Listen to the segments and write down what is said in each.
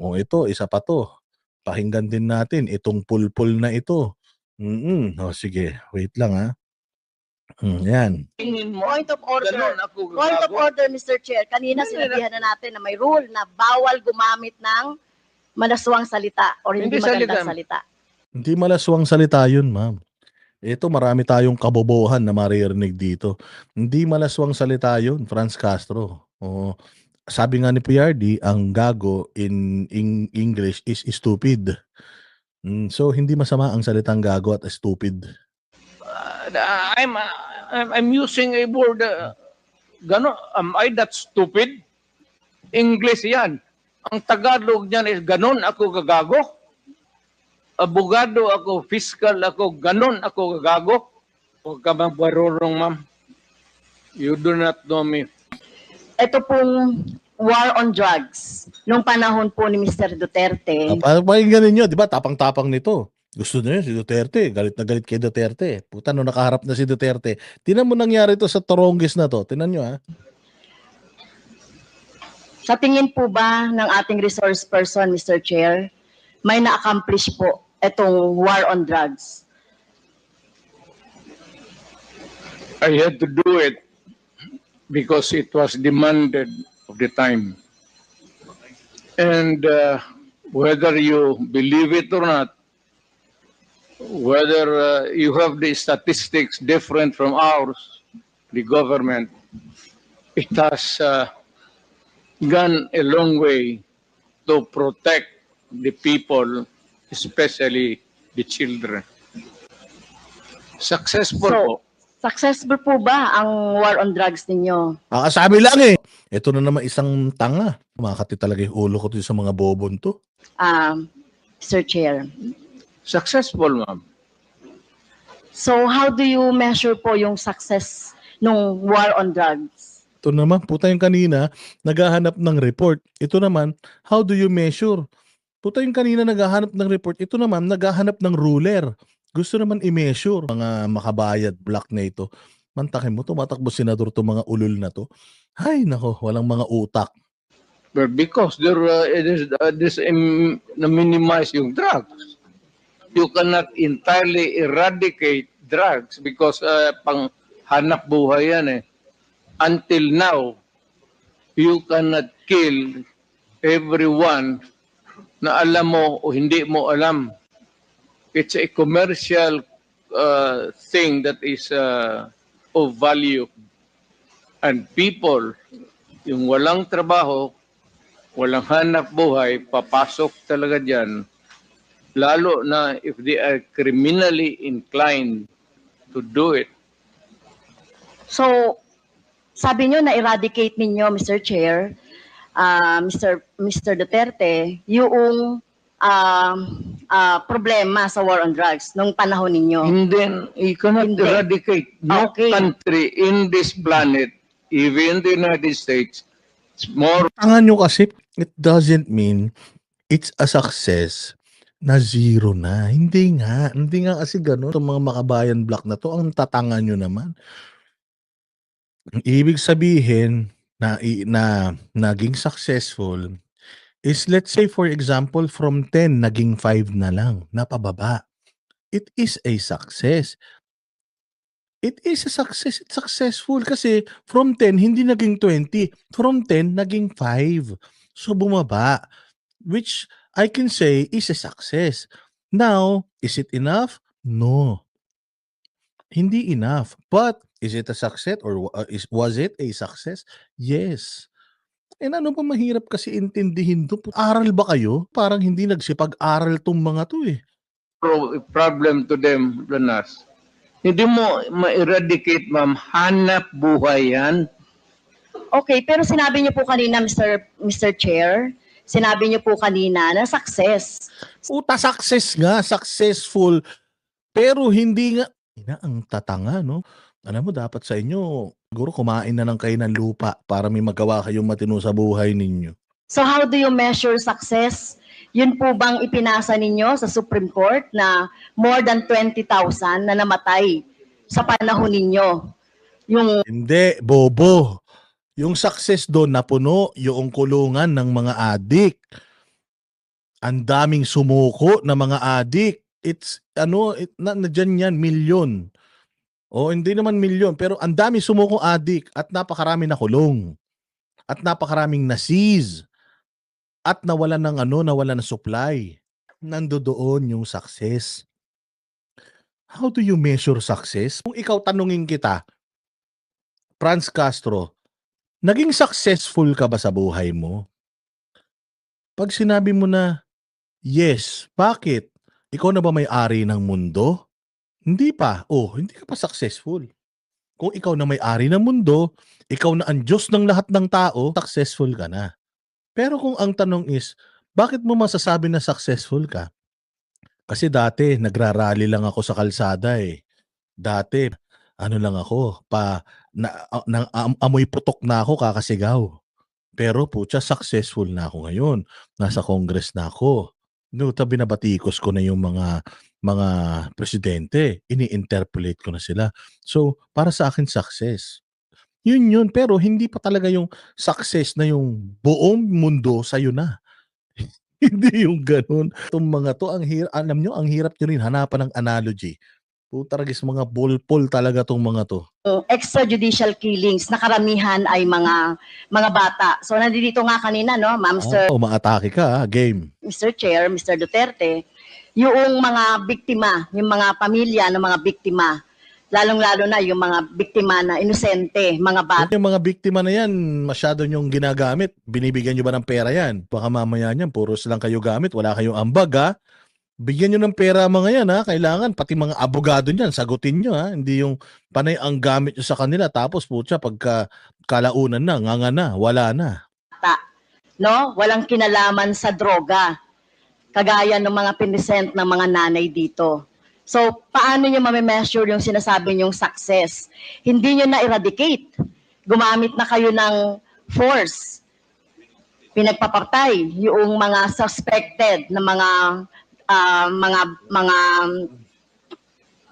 O ito, isa pa 'to. Pakinggan din natin itong pulpul na ito. O sige, wait lang ha. Yan. Point of order. Point of order, Mr. Chair. Kanina sinabihan na natin na may rule na bawal gumamit ng malaswang salita or hindi magandang salita. Hindi malaswang salita yun, ma'am. Ito, marami tayong kabobohan na maririnig dito. Hindi malaswang salita yun, Franz Castro. O, sabi nga ni PRD, ang gago in English is stupid. So, hindi masama ang salitang gago at stupid. I'm using a word, gano, am I that stupid? English yan. Ang Tagalog niyan is ganon ako gagago. Abogado ako, fiscal ako, ganon ako gagago. Huwag ka magbarurong, ma'am. You do not know me. Ito pong war on drugs. Nung panahon po ni Mr. Duterte. Pakinggan ninyo, di ba? Tapang-tapang nito. Gusto niyo si Duterte, galit na galit kay Duterte. Puta, nung nakaharap na si Duterte. Tinan mo nangyari to sa Torongis na to. Tinan nyo ha. Sa tingin po ba ng ating resource person, Mr. Chair, may na-accomplish po itong war on drugs? I had to do it because it was demanded of the time. And whether you believe it or not, whether you have the statistics different from ours, the government, it has gone a long way to protect the people, especially the children. Successful po. Successful po ba ang war on drugs ninyo? Sabi lang eh. Ito na naman isang tanga. Makati talaga yung ulo ko sa mga bobon to. Mr. Chair. Successful, ma'am. So how do you measure po yung success ng war on drugs? Ito naman, puta yung kanina, naghahanap ng report. Ito naman, how do you measure? Puta yung kanina naghahanap ng report. Ito naman, naghahanap ng ruler. Gusto naman i-measure. Mga makabayad, black na ito. Mantakin mo, tumatakbo senador to mga ulul na to. Ay, nako, walang mga utak. But because there is na-minimize yung drugs, you cannot entirely eradicate drugs because pang hanap buhay yan eh. Until now, you cannot kill everyone na alam mo o hindi mo alam. It's a commercial thing that is of value. And people, yung walang trabaho, walang hanap buhay, papasok talaga dyan. Lalo na if they are criminally inclined to do it. So, sabi nyo na-eradicate ninyo, Mr. Chair, Mr. Duterte, yung problema sa war on drugs nung panahon ninyo. And then, you cannot eradicate. No country in this planet, even the United States, it's more... Tangan nyo kasi, it doesn't mean it's a success na zero na. Hindi nga. Hindi nga kasi gano'n. Itong mga makabayan block na to, ang tatanga nyo naman. Ang ibig sabihin na naging successful is, let's say for example, from 10 naging 5 na lang, napababa. It is a success. It is a success. It's successful kasi from 10 hindi naging 20. From 10 naging 5. So bumaba. Which I can say is a success. Now, is it enough? No. Hindi enough. But is it a success or was it a success? Yes. And ano pa mahirap kasi intindihin to? Aral ba kayo? Parang hindi nagsipag-aral tong mga to eh. Problem to them than us. Hindi mo ma-eradicate, ma'am. Hanap buhay yan. Okay, pero sinabi niyo po kanina, Mr. Chair, sinabi niyo po kanina na success. Puta, success nga, successful. Pero hindi nga, ang tatanga, no? Alam mo, dapat sa inyo, siguro kumain na lang kayo ng lupa para may magawa kayong matino sa buhay ninyo. So how do you measure success? Yun po bang ipinasa ninyo sa Supreme Court na more than 20,000 na namatay sa panahon ninyo? Hindi, bobo. Yung success doon, napuno yung kulungan ng mga adik. Ang daming sumuko na mga adik. It's nandiyan yan, milyon. O hindi naman milyon, pero ang daming sumukong adik at napakarami nakulong. At napakaraming na-seize. At nawalan ng supply. Nandoon yung success. How do you measure success? Kung ikaw tanungin kita, Franz Castro, naging successful ka ba sa buhay mo? Pag sinabi mo na, yes, bakit? Ikaw na ba may-ari ng mundo? Hindi pa. Oh, hindi ka pa successful. Kung ikaw na may-ari ng mundo, ikaw na ang Diyos ng lahat ng tao, successful ka na. Pero kung ang tanong is, bakit mo masasabi na successful ka? Kasi dati, nagrarally lang ako sa kalsada eh. Dati, lang ako, amoy putok na ako kakasigaw. Pero putya, successful na ako ngayon. Nasa Congress na ako. Binabatikos ko na yung mga presidente. Ini-interpolate ko na sila. So, para sa akin, success. Yun. Pero hindi pa talaga yung success na yung buong mundo sa'yo na. Hindi yung ganun. Itong mga to, alam nyo, ang hirap nyo rin hanapan ng analogy. Putaragis, mga bulpol talaga tong mga to. Extrajudicial killings na karamihan ay mga bata. So nandito nga kanina, no, Ma'am Sir, Umaatake ka, game. Mr. Chair, Mr. Duterte, yung mga biktima, yung mga pamilya ng mga biktima, lalong-lalo na yung mga biktima na inosente, mga bata. Yung mga biktima na yan, masyado nyong ginagamit. Binibigyan nyo ba ng pera yan? Baka mamaya niyan, puros lang kayo gamit, wala kayong ambag ha. Bigyan nyo ng pera mga yan ha. Kailangan, pati mga abogado niyan, sagutin nyo ha. Hindi yung panay ang gamit nyo sa kanila. Tapos putya, pagka kalaunan na, nganga na, wala na. No? Walang kinalaman sa droga. Kagaya ng mga pinisent ng mga nanay dito. So, paano nyo mame-measure yung sinasabi nyong success? Hindi nyo na-eradicate. Gumamit na kayo ng force. Pinagpapatay yung mga suspected na mga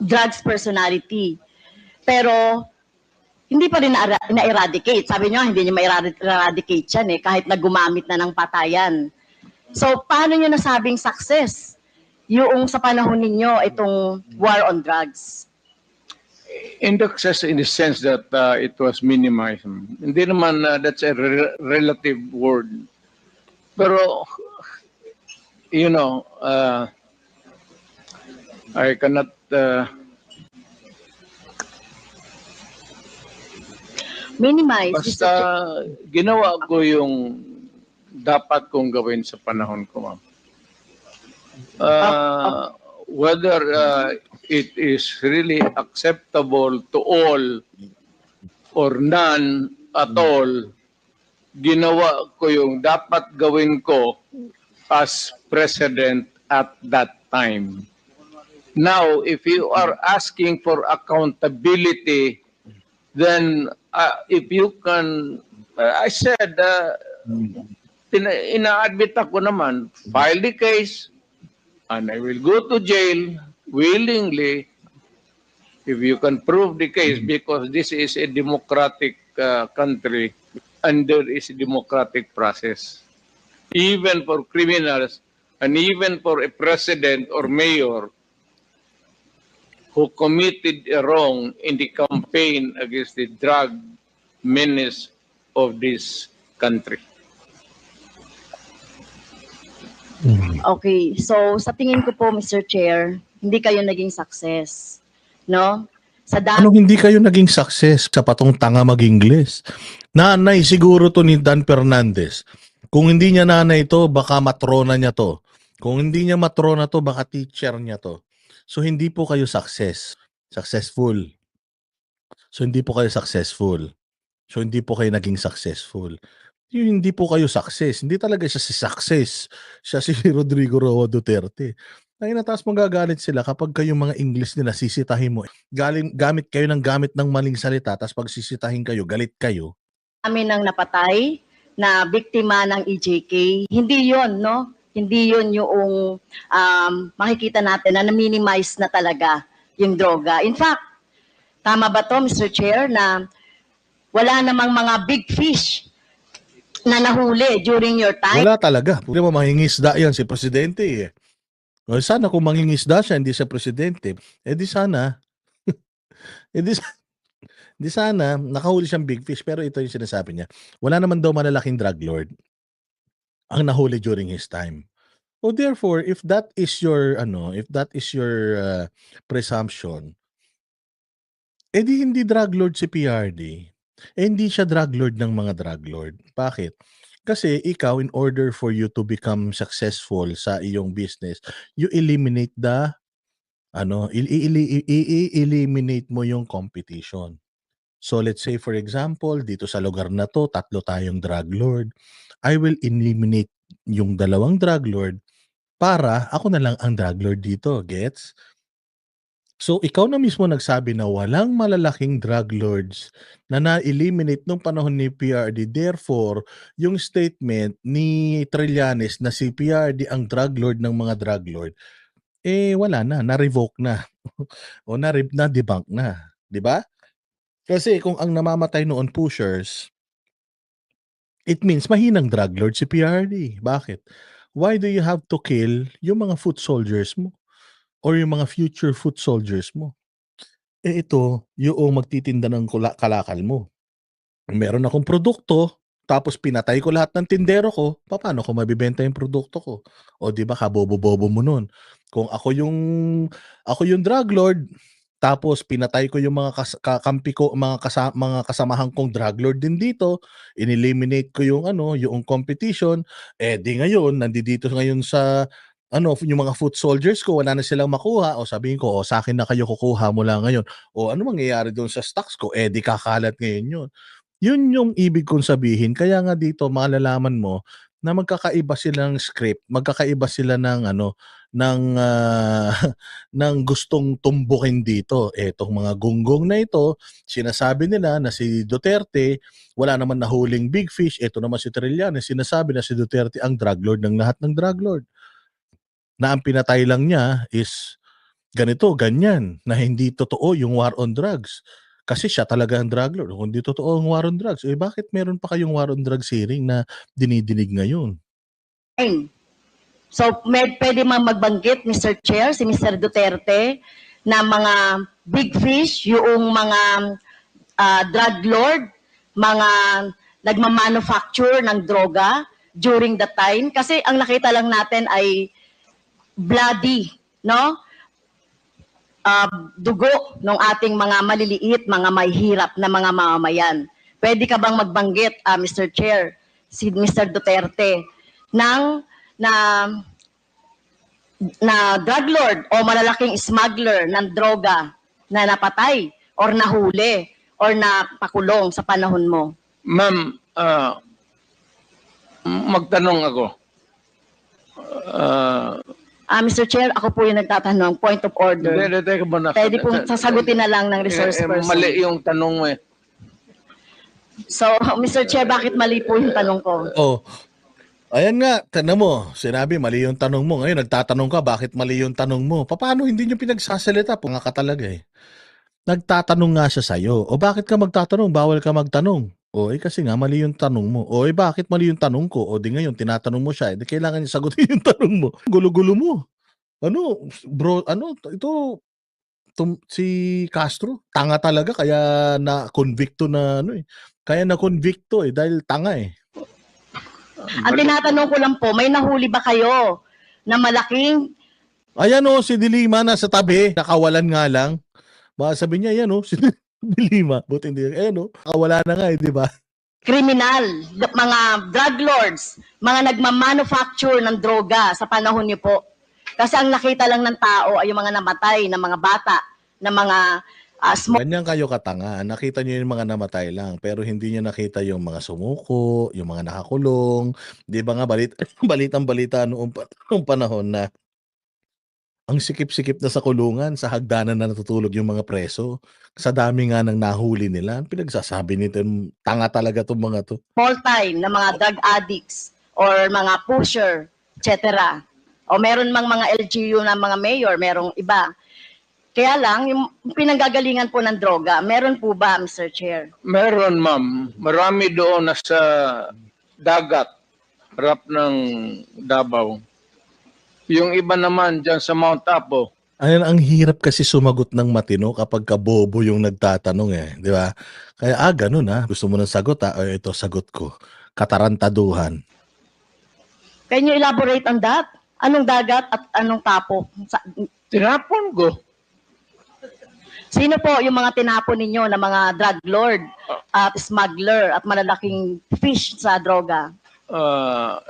drugs personality. Pero, hindi pa rin na-eradicate. Sabi nyo, hindi nyo ma-eradicate yan eh, kahit na gumamit na ng patayan. So, paano nyo nasabing success? Yung sa panahon ninyo, itong war on drugs? Success in the sense that it was minimized. Hindi naman that's a relative word. Pero, you know, I cannot Minimize. basta ginawa ko yung dapat kong gawin sa panahon ko, ma'am. Whether it is really acceptable to all or none at all, ginawa ko yung dapat gawin ko as president at that time. Now, if you are asking for accountability, then if you can, I said, ina-admit ako naman, file the case, and I will go to jail willingly if you can prove the case, because this is a democratic country and there is a democratic process. Even for criminals and even for a president or mayor who committed a wrong in the campaign against the drug menace of this country. Okay, so sa tingin ko po, Mr. Chair, hindi kayo naging success. No? Sa Anong hindi kayo naging success sa patong tanga mag-Ingles? Nanay siguro to ni Dan Fernandez. Kung hindi niya nanay to, baka matrona niya to. Kung hindi niya matrona to, baka teacher niya to. So hindi po kayo successful. So hindi po kayo successful. So hindi po kayo naging successful. Yung hindi po kayo success. Hindi talaga siya si success. Siya si Rodrigo Roa Duterte. Ay tapos magagalit sila kapag kayong mga English nila sisitahin mo. Gamit kayo ng maling salita, tapos pag sisitahin kayo, galit kayo. Amin ang napatay na biktima ng EJK. Hindi yon, no? Hindi yon yung makikita natin na na-minimize na talaga yung droga. In fact, tama ba to, Mr. Chair, na wala namang mga big fish na nahuli during your time? Wala talaga. Pwede mo mangingisda yan si Presidente eh. O sana kung mangingisda siya, hindi siya Presidente, eh di sana, eh di sana, nakahuli siyang big fish. Pero ito yung sinasabi niya. Wala naman daw malalaking drug lord ang nahuli during his time. So therefore, if that is your presumption, edi hindi drug lord si PRD. Eh hindi siya drug lord ng mga drug lord. Bakit? Kasi ikaw, in order for you to become successful sa iyong business, you eliminate the eliminate mo yung competition. So let's say for example, dito sa lugar na to, 3 tayong drug lord. I will eliminate yung 2 drug lord para ako na lang ang drug lord dito, gets? So ikaw na mismo nagsabi na walang malalaking drug lords na na-eliminate nung panahon ni PRD. Therefore, yung statement ni Trillanes na si PRD ang drug lord ng mga drug lord, eh wala na, na-revoke na o na-debunk na, 'di ba? Kasi kung ang namamatay noon pushers, it means mahinang drug lord si PRD. Bakit? Why do you have to kill yung mga foot soldiers mo or yung mga future foot soldiers mo? Eh ito, yung magtitinda ng kalakal mo. Meron akong produkto, tapos pinatay ko lahat ng tindero ko, paano ko mabibenta yung produkto ko? O 'di ba kabobo-bobo mo nun. Kung ako yung drug lord, tapos pinatay ko yung mga kakampi ko, mga kasamahan kong drug lord din dito, ineliminate ko yung competition, eh di ngayon nandito ngayon sa yung mga foot soldiers ko wala na silang makuha o sabihin ko, sa akin na kayo kukuha mula ngayon. O ano mangyayari doon sa stocks ko? Eh di kakalat ngayon yun. Yun yung ibig kong sabihin. Kaya nga dito malalaman mo na magkakaiba silang script, magkakaiba sila ng ng gustong tumbukin dito. Etong mga gunggong na ito, sinasabi nila na si Duterte wala naman nahuling big fish. Ito naman si Trillanes, sinasabi na si Duterte ang drug lord ng lahat ng drug lord. Na ang pinatay lang niya is ganito, ganyan, na hindi totoo yung war on drugs. Kasi siya talaga ang drug lord. Kung hindi totoo ang war on drugs, eh bakit meron pa kayong war on drugs hearing na dinidinig ngayon? So, pwede magbanggit, Mr. Chair, si Mr. Duterte, na mga big fish, yung mga drug lord, mga nagmamanufacture ng droga during the time. Kasi ang nakita lang natin ay bloody, no? Dugo ng ating mga maliliit, mga mahihirap na mga mamamayan. Pwede ka bang magbanggit, Mr. Chair, si Mr. Duterte, na drug lord o malalaking smuggler ng droga na napatay or nahuli or napakulong sa panahon mo? Ma'am, magtanong ako. Mr. Chair, ako po yung nagtatanong, point of order. Teka muna. Pwede po sasagutin na lang ng resource person. Mali yung tanong mo eh. So, Mr. Chair, bakit mali po yung tanong ko? Oh, ayan nga, tanong mo, sinabi mali yung tanong mo. Ngayon nagtatanong ka, bakit mali yung tanong mo? Paano hindi nyo pinagsasalita? Nga ka talaga eh. Nagtatanong nga siya sa'yo. O bakit ka magtatanong? Bawal ka magtanong. O kasi nga mali yung tanong mo. O bakit mali yung tanong ko? O di ngayon tinatanong mo siya. Di kailangan niya sagutin yung tanong mo. Gulo-gulo mo. Bro, ito si Castro, tanga talaga kaya na-convicto na Kaya na-convicto dahil tanga eh. Ang tinatanong ko lang po, may nahuli ba kayo na malaking... Ayan si Dilima nasa tabi, nakawalan nga lang. Baka sabi niya, ayan si Dilima. Buti hindi, nakawala na nga di ba? Kriminal, mga drug lords, mga nagmamanufacture ng droga sa panahon niyo po. Kasi ang nakita lang ng tao ay yung mga namatay na mga bata, na mga Ganyan kayo katanga. Nakita niyo yung mga namatay lang, pero hindi niyo nakita yung mga sumuko, yung mga nakakulong. Di ba nga balitang-balita noong panahon na ang sikip-sikip na sa kulungan, sa hagdanan na natutulog yung mga preso. Sa dami nga ng nahuli nila, pinagsasabi nito, tanga talaga itong mga to. Small time na mga drug addicts or mga pusher, etc. O meron mang mga LGU na mga mayor, merong iba. Kaya lang, yung pinanggagalingan po ng droga, meron po ba, Mr. Chair? Meron, ma'am. Marami doon nasa dagat, harap ng Davao. Yung iba naman dyan sa Mount Apo, Ayun, ang hirap kasi sumagot ng matino kapag bobo yung nagtatanong eh, di ba? Kaya ganun gusto mo ng sagot o ito sagot ko. Katarantaduhan. Can you elaborate on that? Anong dagat at anong tapo? tinapon ko. Sino po yung mga tinapon ninyo na mga drug lord at smuggler at malalaking fish sa droga?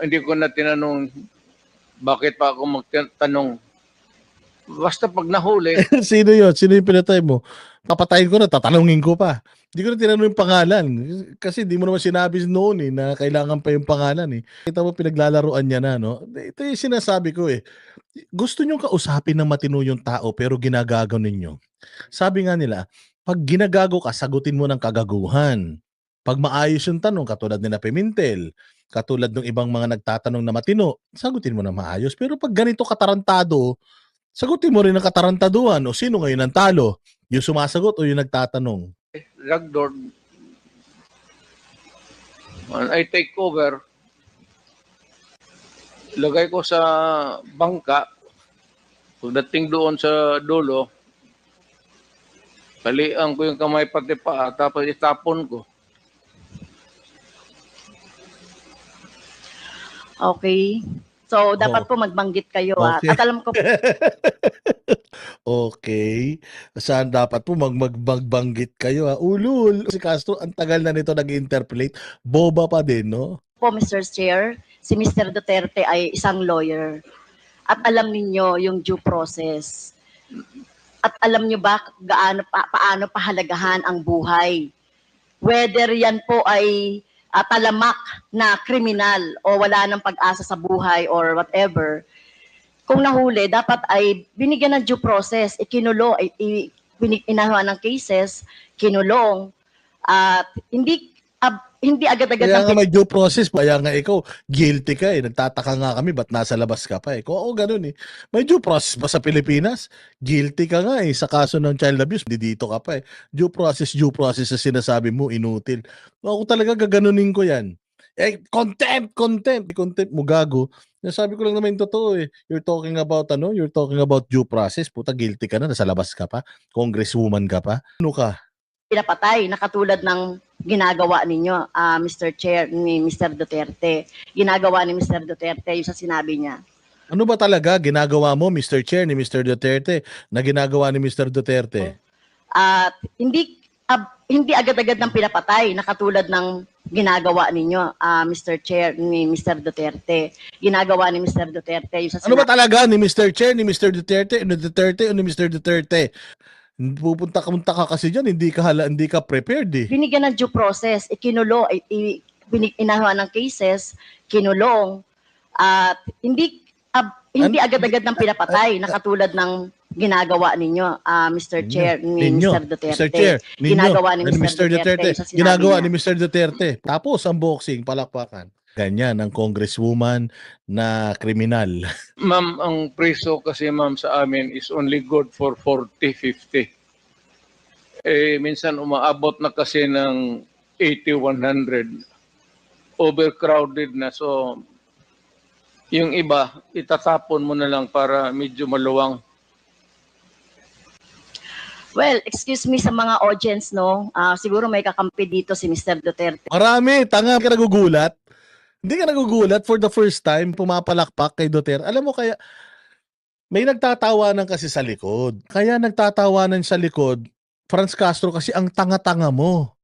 Hindi ko na tinanong bakit pa ako magtanong. Basta pag nahuli, Sino yun? Sino yung pinatay mo? Papatayin ko na, tatanungin ko pa. Hindi ko na tinanong yung pangalan. Kasi di mo naman sinabi noon na kailangan pa yung pangalan eh. Kita mo pinaglalaroan niya na, no? Ito yung sinasabi ko eh. Gusto nyo kausapin ng matino yung tao pero ginagago ninyo. Sabi nga nila, pag ginagago ka, sagutin mo ng kagaguhan. Pag maayos yung tanong, katulad nila Pimentel, katulad ng ibang mga nagtatanong na matino, sagutin mo na maayos. Pero pag ganito katarantado, sagutin mo rin ang katarantaduhan o sino ngayon ang talo? Yung sumasagot o yung nagtatanong? drug lord, when I take over, lagay ko sa bangka, pagdating doon sa dulo, palian ko yung kamay pati paa, tapos itapon ko. Okay. So, dapat po magbanggit kayo. Okay. At alam ko Okay. Saan dapat po magbanggit kayo Ulul. Si Castro, ang tagal na nito nag-interpolate. Boba pa din, no? po, Mr. Chair, si Mr. Duterte ay isang lawyer. At alam ninyo yung due process. At alam nyo ba paano pahalagahan ang buhay? Whether yan po ay talamak na kriminal o wala ng pag-asa sa buhay or whatever, kung nahuli, dapat ay binigyan ng due process, ikinulo, inahawa ng cases, kinulong, at hindi agad-agad Kaya ng nga may due process. Kaya nga ikaw, guilty ka Nagtataka nga kami, ba't nasa labas ka pa Kung ako ganun May due process ba sa Pilipinas? Guilty ka nga sa kaso ng child abuse. Dito ka pa Due process sa sinasabi mo, inutil. Ako talaga gaganunin ko yan. Contempt mo gago. Sabi ko lang naman yung totoo You're talking about due process. Puta, guilty ka na, nasa labas ka pa. Congresswoman ka pa. Ano ka? pinapatay na katulad ng ginagawa ninyo, Mr. Chair, ni Mr. Duterte. Ginagawa ni Mr. Duterte yung sa sinabi niya. Ano ba talaga ginagawa mo, Mr. Chair, ni Mr. Duterte na ginagawa ni Mr. Duterte? At hindi agad-agad ng pinapatay na katulad ng ginagawa ninyo, Mr. Chair, ni Mr. Duterte. Ginagawa ni Mr. Duterte yung sa Ano ba talaga ni Mr. Chair, ni Mr. Duterte, ni Mr. Duterte? Pupunta ka kasi dyan, hindi ka prepared binigyan ng due process, ikinulo, inahawa ng cases, kinulong, at hindi agad-agad ng pinapatay na katulad ng ginagawa ninyo, Mr. Chair, ni Mr. Duterte. Mr. Chair, ginagawa ni Mr. Duterte. Yung sa sinabi Ginagawa niya. ni Mr. Duterte. Tapos ang boxing, palakpakan. Ganyan ang congresswoman na kriminal. Ma'am, ang preso kasi ma'am sa amin is only good for 40, 50. Minsan umaabot na kasi ng 80, 100. Overcrowded na. So, yung iba, itatapon mo na lang para medyo maluwang. Well, excuse me sa mga audience, no? Siguro may kakampi dito si Mr. Duterte. Marami, tanga ka nagugulat. Hindi ka nagugulat for the first time pumapalakpak kay Duterte. Alam mo kaya may nagtatawanan kasi sa likod. Kaya nagtatawanan sa likod, Franz Castro kasi ang tanga-tanga mo.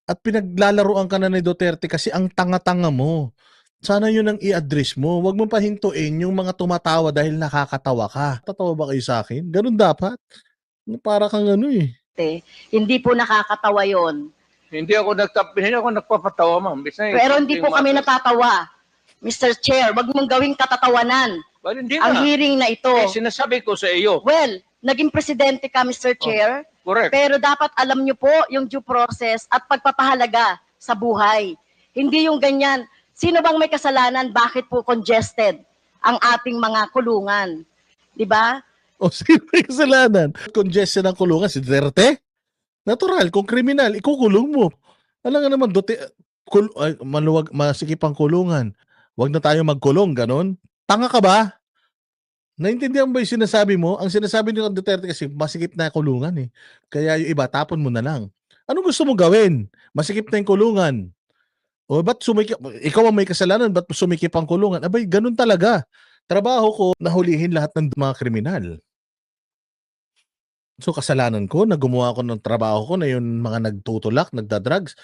At pinaglalaruan ka na ni Duterte kasi ang tanga-tanga mo. Sana yun ang i-address mo. Huwag mo pahintuin yung mga tumatawa dahil nakakatawa ka. Tatawa ba kayo sa akin? Ganun dapat. Para kang Hindi po nakakatawa yon. Hindi ako nagpapatawa, ma'am. Pero hindi po kami natatawa. Mr. Chair, wag mong gawing katatawanan Well, hindi ang na. hearing na ito. Sinasabi ko sa iyo. Well, naging presidente ka, Mr. Chair, Correct. pero dapat alam niyo po yung due process at pagpapahalaga sa buhay. Hindi yung ganyan. Sino bang may kasalanan? Bakit po congested ang ating mga kulungan? Di ba? O sino may kasalanan? Congestion ng kulungan, si Duterte? Natural, kung kriminal, ikukulong mo. Alam nga naman, maluwag, masikip ang kulungan. Wag na tayo magkulong, ganon. Tanga ka ba? Naintindihan mo ba yung sinasabi mo? Ang sinasabi ni Duterte kasi masikip na kulungan eh. Kaya yung iba, tapon mo na lang. Ano gusto mo gawin? Masikip na yung kulungan. O ba't sumikip? Ikaw ang may kasalanan, ba't sumikip ang kulungan? Abay, ganun talaga. Trabaho ko, nahulihin lahat ng mga kriminal. So kasalanan ko na gumawa ko ng trabaho ko na yung mga nagtutulak, nagda-drugs,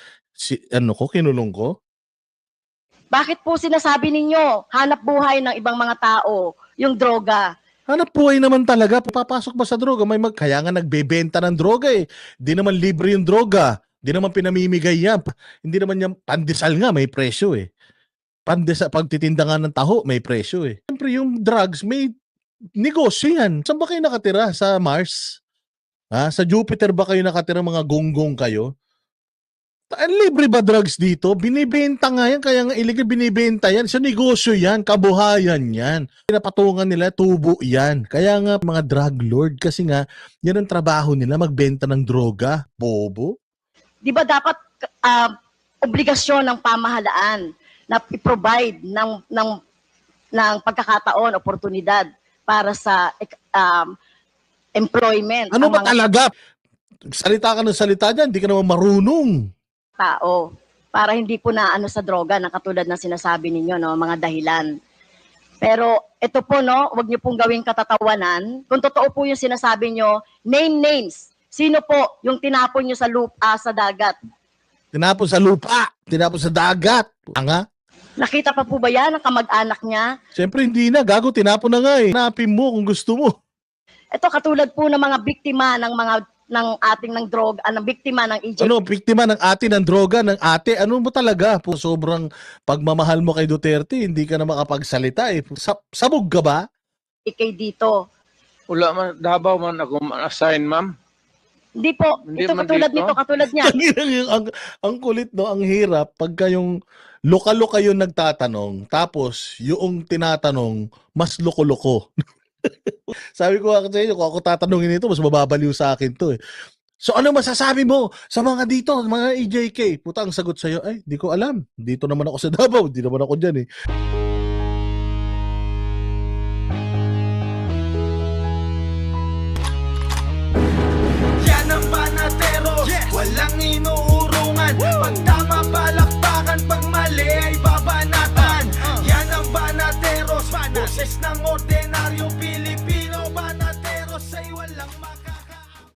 kinulong ko? Bakit po sinasabi ninyo, hanap buhay ng ibang mga tao, yung droga? Hanap buhay naman talaga. Papasok ba sa droga? Kaya nga nagbebenta ng droga eh. Di naman libre yung droga. Di naman pinamimigay yan. Hindi naman yung pandesal nga, may presyo eh. Pagtitinda nga ng taho, may presyo eh. Siyempre yung drugs, may negosyo yan. Saan ba kayo nakatira? Sa Mars? Ha? Sa Jupiter ba kayo nakatira, mga gonggong kayo? Libre ba drugs dito? Binibenta nga yan, kaya nga illegal binibenta yan. Sa negosyo yan, kabuhayan yan. Pinapatungan nila, tubo yan. Kaya nga mga drug lord, kasi nga, yan ang trabaho nila, magbenta ng droga. Bobo. Di ba dapat obligasyon ng pamahalaan na i-provide ng pagkakataon, oportunidad para sa employment Ano ang ba mga talaga? Salita ka ng salita dyan, di ka naman marunong. tao para hindi po na sa droga na katulad ng sinasabi ninyo, no, mga dahilan. Pero ito po, no, wag niyo pong gawing katatawanan. Kung totoo po yung sinasabi niyo, name names. Sino po yung tinapon niyo sa lupa, sa dagat? Tinapon sa lupa, tinapon sa dagat. Anga? Nakita pa po ba yan ng kamag-anak niya? Siyempre hindi na, gago, tinapon na nga eh. Hanapin mo kung gusto mo. Ito katulad po ng mga biktima ng droga, ng biktima ng EJ. Ano, biktima ng ate ng droga, ng ate, ano mo talaga? Po, sobrang pagmamahal mo kay Duterte, hindi ka na makapagsalita eh. Sabog ka ba? Kay dito. Wala man, Davao man ako assign, ma'am. Hindi po. Hindi Ito man katulad dito. nito, katulad niya. ang kulit, no, ang hirap pagka yung loka-loka yung nagtatanong, tapos yung tinatanong, mas loko-loko. Sabi ko sa inyo, kung ako tatanungin ito, mas mababaliw sa akin to eh. So ano masasabi mo sa mga dito, mga EJK? Puta, ang sagot sa'yo, ay, di ko alam. Dito naman ako sa Davao, di naman ako dyan eh.